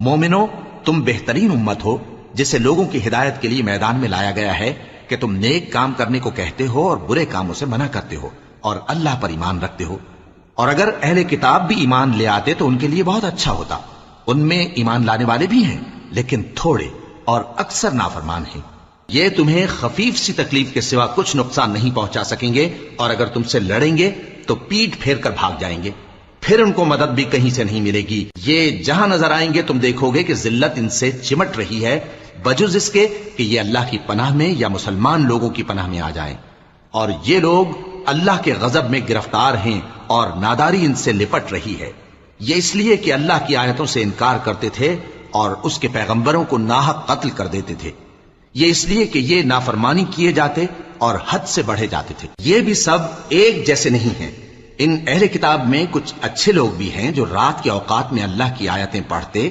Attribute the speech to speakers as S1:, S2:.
S1: مومنو، تم بہترین امت ہو جسے لوگوں کی ہدایت کے لیے میدان میں لایا گیا ہے کہ تم نیک کام کرنے کو کہتے ہو اور برے کاموں سے منع کرتے ہو اور اللہ پر ایمان رکھتے ہو۔ اور اگر اہل کتاب بھی ایمان لے آتے تو ان کے لیے بہت اچھا ہوتا، ان میں ایمان لانے والے بھی ہیں لیکن تھوڑے اور اکثر نافرمان ہیں۔ یہ تمہیں خفیف سی تکلیف کے سوا کچھ نقصان نہیں پہنچا سکیں گے، اور اگر تم سے لڑیں گے تو پیٹ پھیر کر بھاگ جائیں گے، پھر ان کو مدد بھی کہیں سے نہیں ملے گی۔ یہ جہاں نظر آئیں گے تم دیکھو گے کہ ذلت ان سے چمٹ رہی ہے، بجز اس کے کہ یہ اللہ کی پناہ میں یا مسلمان لوگوں کی پناہ میں آ جائیں، اور یہ لوگ اللہ کے غضب میں گرفتار ہیں اور ناداری ان سے لپٹ رہی ہے۔ یہ اس لیے کہ اللہ کی آیتوں سے انکار کرتے تھے اور اس کے پیغمبروں کو ناحق قتل کر دیتے تھے، یہ اس لیے کہ یہ نافرمانی کیے جاتے اور حد سے بڑھے جاتے تھے۔ یہ بھی سب ایک جیسے نہیں ہیں۔ ان اہل کتاب میں کچھ اچھے لوگ بھی ہیں جو رات کے اوقات میں اللہ کی آیتیں پڑھتے